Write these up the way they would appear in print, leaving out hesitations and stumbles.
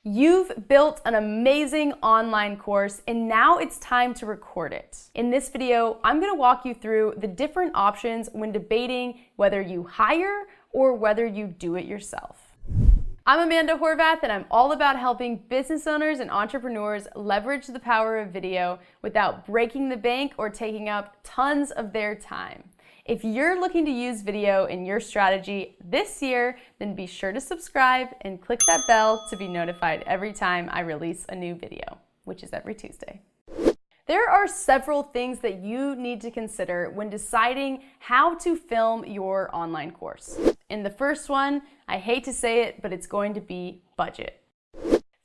You've built an amazing online course and now it's time to record it. In this video, I'm going to walk you through the different options when debating whether you hire or whether you do it yourself. I'm Amanda Horvath and I'm all about helping business owners and entrepreneurs leverage the power of video without breaking the bank or taking up tons of their time. If you're looking to use video in your strategy this year, then be sure to subscribe and click that bell to be notified every time I release a new video, which is every Tuesday. There are several things that you need to consider when deciding how to film your online course. And the first one, I hate to say it, but it's going to be budget.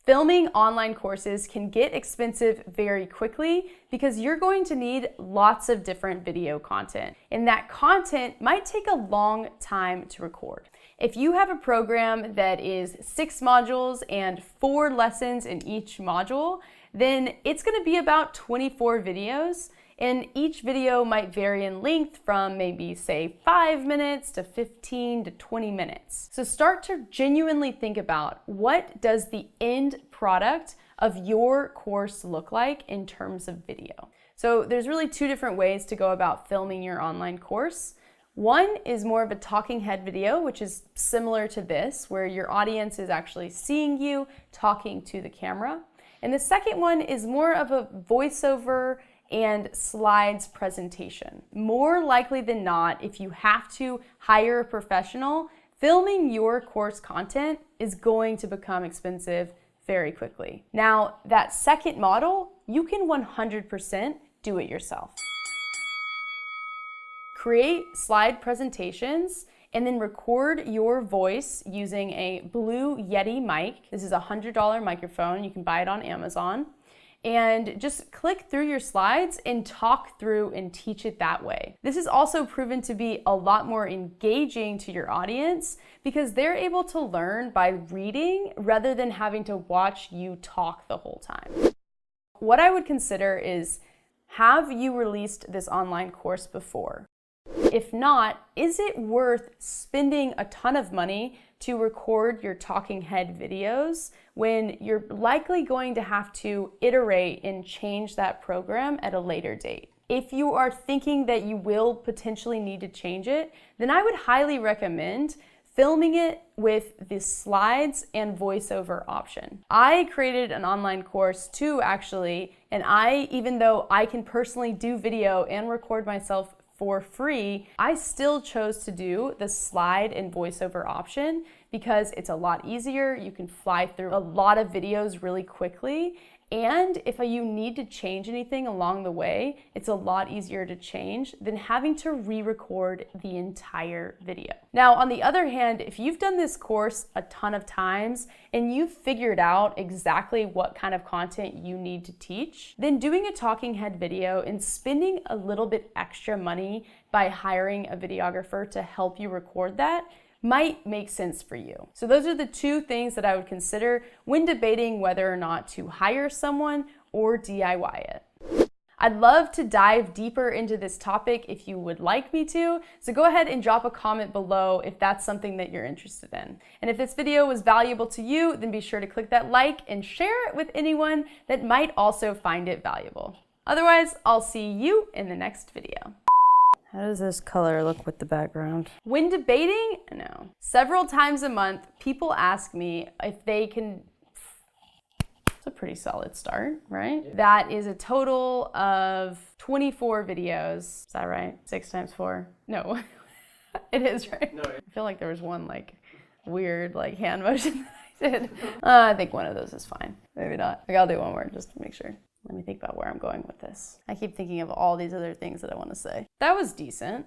Filming online courses can get expensive very quickly because you're going to need lots of different video content, and that content might take a long time to record. If you have a program that is 6 modules and 4 lessons in each module, then it's going to be about 24 videos, and each video might vary in length from maybe say 5 minutes to 15 to 20 minutes. So start to genuinely think about, what does the end product of your course look like in terms of video? So there's really 2 different ways to go about filming your online course. One is more of a talking head video, which is similar to this, where your audience is actually seeing you talking to the camera. And the second one is more of a voiceover and slides presentation. More likely than not, if you have to hire a professional, filming your course content is going to become expensive very quickly. Now, that second model, you can 100% do it yourself. Create slide presentations and then record your voice using a Blue Yeti mic. This is a $100 microphone. You can buy it on Amazon. And just click through your slides and talk through and teach it that way. This is also proven to be a lot more engaging to your audience because they're able to learn by reading rather than having to watch you talk the whole time. What I would consider is, have you released this online course before? If not, is it worth spending a ton of money to record your talking head videos when you're likely going to have to iterate and change that program at a later date? If you are thinking that you will potentially need to change it, then I would highly recommend filming it with the slides and voiceover option. I created an online course too, actually, and even though I can personally do video and record myself for free, I still chose to do the slide and voiceover option because it's a lot easier. You can fly through a lot of videos really quickly. And if you need to change anything along the way, it's a lot easier to change than having to re-record the entire video. Now, on the other hand, if you've done this course a ton of times and you've figured out exactly what kind of content you need to teach, then doing a talking head video and spending a little bit extra money by hiring a videographer to help you record that might make sense for you. So those are the 2 things that I would consider when debating whether or not to hire someone or DIY it. I'd love to dive deeper into this topic if you would like me to, so go ahead and drop a comment below if that's something that you're interested in. And if this video was valuable to you, then be sure to click that like and share it with anyone that might also find it valuable. Otherwise, I'll see you in the next video. How does this color look with the background? When debating, no. Several times a month, people ask me if they can. It's a pretty solid start, right? Yeah. That is a total of 24 videos. Is that right? 6 times 4? No, it is, right? No. I feel like there was one weird hand motion that I did. I think one of those is fine. Maybe not. I'll do one more just to make sure. Let me think about where I'm going with this. I keep thinking of all these other things that I want to say. That was decent.